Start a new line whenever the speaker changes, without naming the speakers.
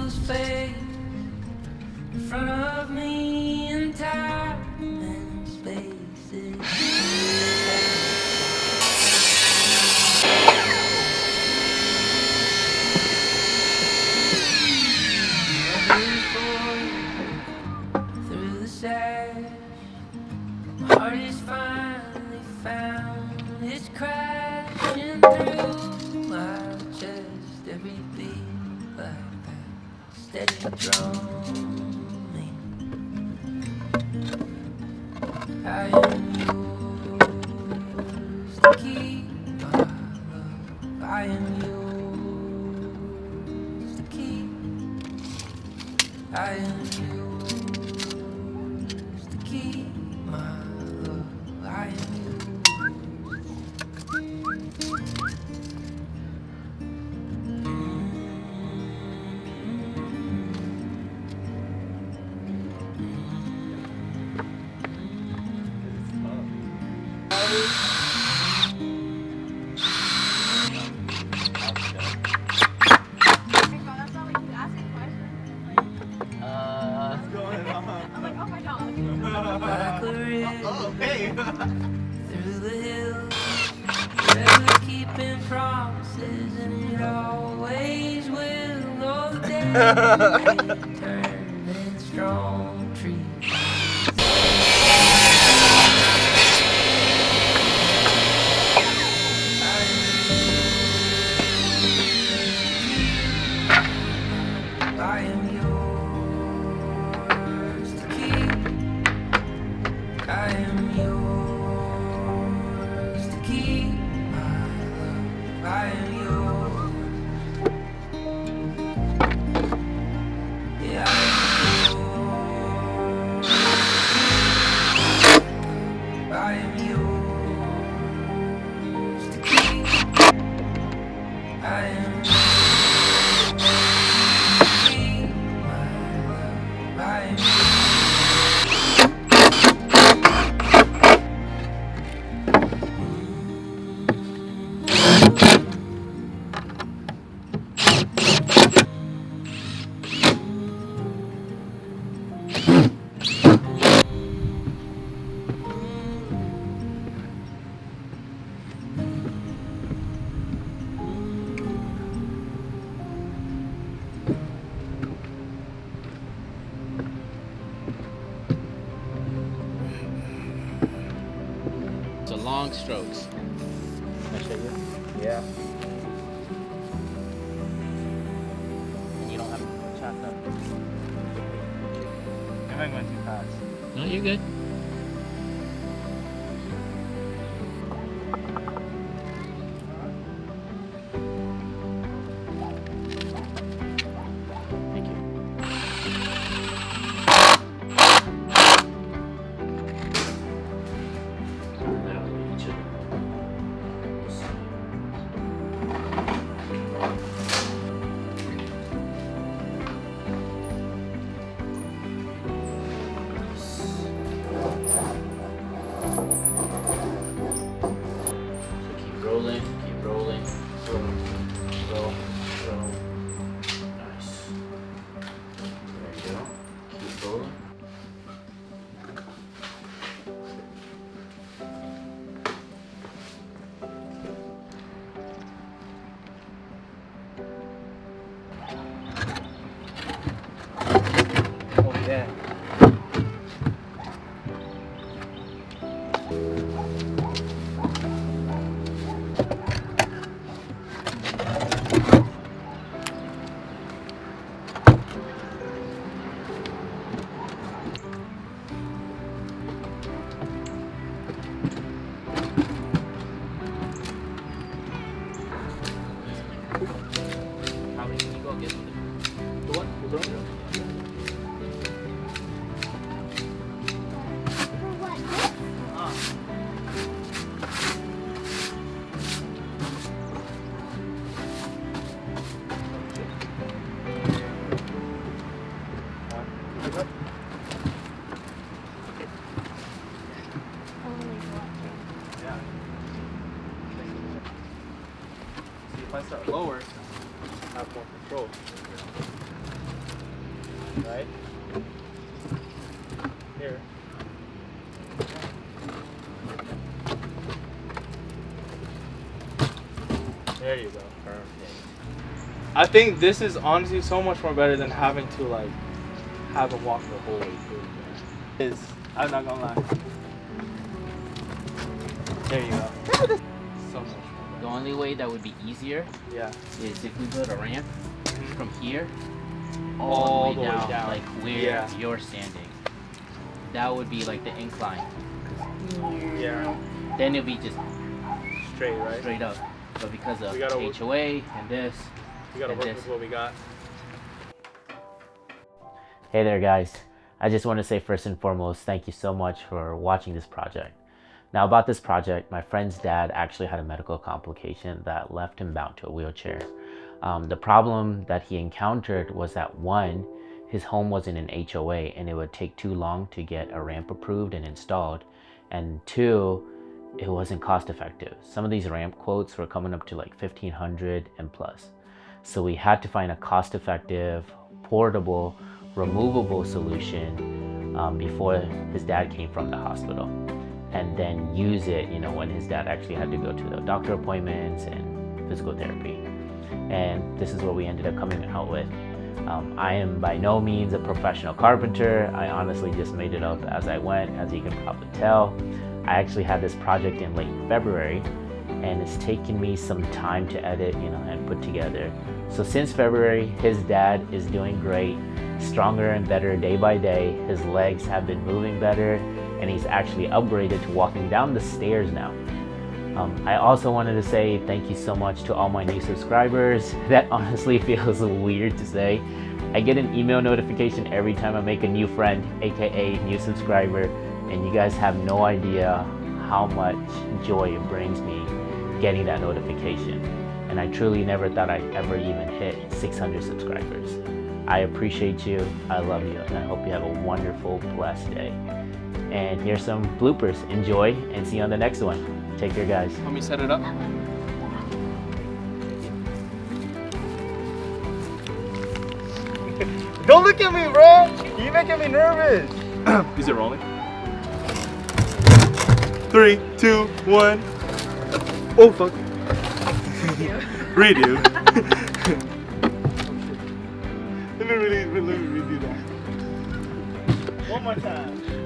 people's face in front of me in time and spaces. Through the sash, my heart is finally found. It's crashing through my chest, every beat like that steady drumming. I am yours to keep, my love. I am yours to keep. I am yours to keep, my love. I am yours. Like a river through the hills, forever keeping promises, and it always will. All the days turning strong trees. I am yours to keep. I am yours to keep, my love. I am yours. Yeah, I am yours. I am yours to keep. I am yours to keep, my love. I am yours.
So long strokes. Can I show you?
Yeah.
And you don't have to chalk up.
Am I going too fast?
No, you're good. Thank you. Keep rolling, roll, roll, roll. Nice. There you go. Keep rolling.
Oh yeah.
How many can you go get with it?
The what? The drone? Yeah. See, if I start lower, I have more control. right? Here. There you go.
Perfect.
I think this is honestly so much more better than having to like have him walk the whole way through. I'm not gonna lie. There you go. So much more.
The only way that would be easier
Yeah.
is if we build a ramp from here
All
all the way down, like where
Yeah.
you're standing. That would be like the incline.
Yeah.
Then it'd be just
Straight, right?
straight up. But because of
We gotta work-
HOA and this,
We gotta
and
work
this.
with what we got.
Hey there guys, I just want to say first and foremost, thank you so much for watching this project. Now about this project, my friend's dad actually had a medical complication that left him bound to a wheelchair. The problem that he encountered was that one, his home wasn't an HOA and it would take too long to get a ramp approved and installed. And two, it wasn't cost effective. Some of these ramp quotes were coming up to like $1,500 and plus. So we had to find a cost effective, portable, removable solution before his dad came from the hospital, and then use it, you know, when his dad actually had to go to the doctor appointments and physical therapy. And this is what we ended up coming out with. I am by no means a professional carpenter. I honestly just made it up as I went, as you can probably tell. I actually had this project in late February, and it's taken me some time to edit, you know, and put together. So since February, his dad is doing great, stronger and better day by day. His legs have been moving better, and he's actually upgraded to walking down the stairs now. I also wanted to say thank you so much to all my new subscribers. That honestly feels weird to say. I get an email notification every time I make a new friend, aka new subscriber, and you guys have no idea how much joy it brings me getting that notification. And I truly never thought I'd ever even hit 600 subscribers. I appreciate you, I love you, and I hope you have a wonderful, blessed day. And here's some bloopers. Enjoy, and see you on the next one. Take care, guys.
Let me set it up.
Don't look at me, bro. You're making me nervous.
Is it rolling? 3, 2, 1. Oh fuck. Redo. let me redo that.
One more time.